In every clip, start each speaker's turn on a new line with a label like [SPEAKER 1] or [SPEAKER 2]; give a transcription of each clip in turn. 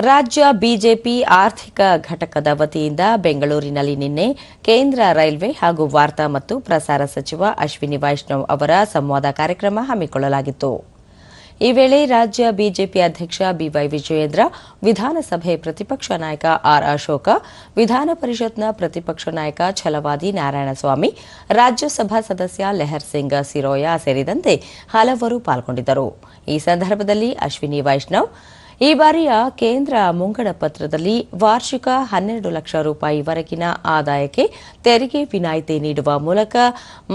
[SPEAKER 1] ರಾಜ್ಯ ಬಿಜೆಪಿ ಆರ್ಥಿಕ ಘಟಕದ ವತಿಯಿಂದ ಬೆಂಗಳೂರಿನಲ್ಲಿ ನಿನ್ನೆ ಕೇಂದ್ರ ರೈಲ್ವೆ ಹಾಗೂ ವಾರ್ತಾ ಮತ್ತು ಪ್ರಸಾರ ಸಚಿವ ಅಶ್ವಿನಿ ವೈಷ್ಣವ್ ಅವರ ಸಂವಾದ ಕಾರ್ಯಕ್ರಮ ಹಮ್ಮಿಕೊಳ್ಳಲಾಗಿತ್ತು. ಈ ವೇಳೆ ರಾಜ್ಯ ಬಿಜೆಪಿ ಅಧ್ಯಕ್ಷ ಬಿವೈ ವಿಜಯೇಂದ್ರ, ವಿಧಾನಸಭೆ ಪ್ರತಿಪಕ್ಷ ನಾಯಕ ಆರ್ ಅಶೋಕ, ವಿಧಾನ ಪರಿಷತ್ನ ಪ್ರತಿಪಕ್ಷ ನಾಯಕ ಛಲವಾದಿ ನಾರಾಯಣಸ್ವಾಮಿ, ರಾಜ್ಯಸಭಾ ಸದಸ್ಯ ಲೆಹರ್ ಸಿಂಗ್ ಸಿರೋಯಾ ಸೇರಿದಂತೆ ಹಲವರು ಪಾಲ್ಗೊಂಡಿದ್ದರು. ಈ ಸಂದರ್ಭದಲ್ಲಿ ಅಶ್ವಿನಿ ವೈಷ್ಣವ್, ಈ ಬಾರಿಯ ಕೇಂದ್ರ ಮುಂಗಡ ಪತ್ರದಲ್ಲಿ ವಾರ್ಷಿಕ 12 ಲಕ್ಷ ರೂಪಾಯಿವರೆಗಿನ ಆದಾಯಕ್ಕೆ ತೆರಿಗೆ ವಿನಾಯಿತಿ ನೀಡುವ ಮೂಲಕ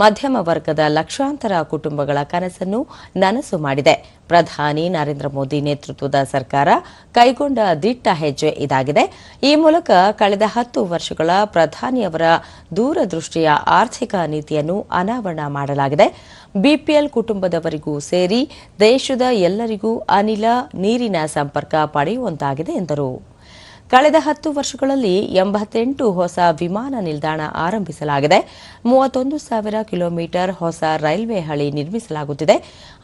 [SPEAKER 1] ಮಧ್ಯಮ ವರ್ಗದ ಲಕ್ಷಾಂತರ ಕುಟುಂಬಗಳ ಕನಸನ್ನು ನನಸು ಮಾಡಿದೆ. ಪ್ರಧಾನಿ ನರೇಂದ್ರ ಮೋದಿ ನೇತೃತ್ವದ ಸರ್ಕಾರ ಕೈಗೊಂಡ ದಿಟ್ಟ ಹೆಜ್ಜೆ ಇದಾಗಿದೆ. ಈ ಮೂಲಕ ಕಳೆದ 10 ವರ್ಷಗಳ ಪ್ರಧಾನಿಯವರ ದೂರದೃಷ್ಟಿಯ ಆರ್ಥಿಕ ನೀತಿಯನ್ನು ಅನಾವರಣ ಮಾಡಲಾಗಿದೆ. ಬಿಪಿಎಲ್ ಕುಟುಂಬದವರಿಗೂ ಸೇರಿ ದೇಶದ ಎಲ್ಲರಿಗೂ ಅನಿಲ, ನೀರಿನ ಸಂಪರ್ಕ ಪಡೆಯುವಂತಾಗಿದೆ ಎಂದರು. ಕಳೆದ 10 ವರ್ಷಗಳಲ್ಲಿ 88 ಹೊಸ ವಿಮಾನ ನಿಲ್ದಾಣ ಆರಂಭಿಸಲಾಗಿದೆ. 31,000 ಕಿಲೋಮೀಟರ್ ಹೊಸ ರೈಲ್ವೆ ಹಳಿ ನಿರ್ಮಿಸಲಾಗುತ್ತಿದೆ.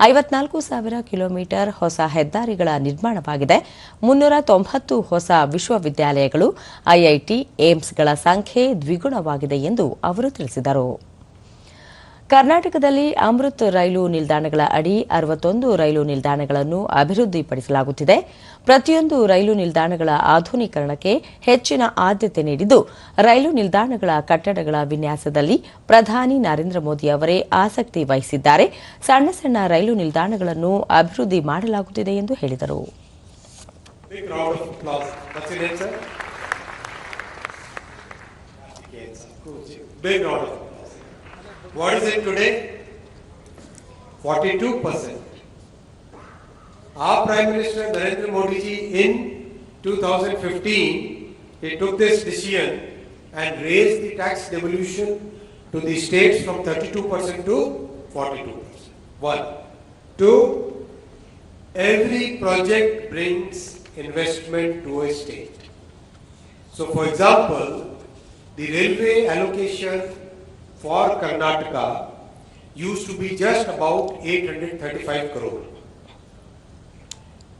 [SPEAKER 1] 54,000 ಕಿಲೋಮೀಟರ್ ಹೊಸ ಹೆದ್ದಾರಿಗಳ ನಿರ್ಮಾಣವಾಗಿದೆ. 390 ಹೊಸ ವಿಶ್ವವಿದ್ಯಾಲಯಗಳು, ಐಐಟಿ, ಏಮ್ಸ್ಗಳ ಸಂಖ್ಯೆ ದ್ವಿಗುಣವಾಗಿದೆ ಎಂದು ಅವರು ತಿಳಿಸಿದರು. ಕರ್ನಾಟಕದಲ್ಲಿ ಅಮೃತ್ ರೈಲು ನಿಲ್ದಾಣಗಳ ಅಡಿ 61 ರೈಲು ನಿಲ್ದಾಣಗಳನ್ನು ಅಭಿವೃದ್ಧಿಪಡಿಸಲಾಗುತ್ತಿದೆ. ಪ್ರತಿಯೊಂದು ರೈಲು ನಿಲ್ದಾಣಗಳ ಆಧುನೀಕರಣಕ್ಕೆ ಹೆಚ್ಚಿನ ಆದ್ಯತೆ ನೀಡಿದ್ದು, ರೈಲು ನಿಲ್ದಾಣಗಳ ಕಟ್ಟಡಗಳ ವಿನ್ಯಾಸದಲ್ಲಿ ಪ್ರಧಾನಿ ನರೇಂದ್ರ ಮೋದಿ ಅವರೇ ಆಸಕ್ತಿ ವಹಿಸಿದ್ದಾರೆ. ಸಣ್ಣ ಸಣ್ಣ ರೈಲು ನಿಲ್ದಾಣಗಳನ್ನು ಅಭಿವೃದ್ಧಿ ಮಾಡಲಾಗುತ್ತಿದೆ ಎಂದು ಹೇಳಿದರು.
[SPEAKER 2] What is it today? 42%. Our Prime Minister Narendra Modi ji in 2015, he took this decision and raised the tax devolution to the states from 32% to 42%. One. Two, every project brings investment to a state. So for example, the railway allocation for Karnataka used to be just about 835 crore.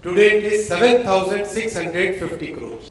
[SPEAKER 2] Today it is 7,650 crores.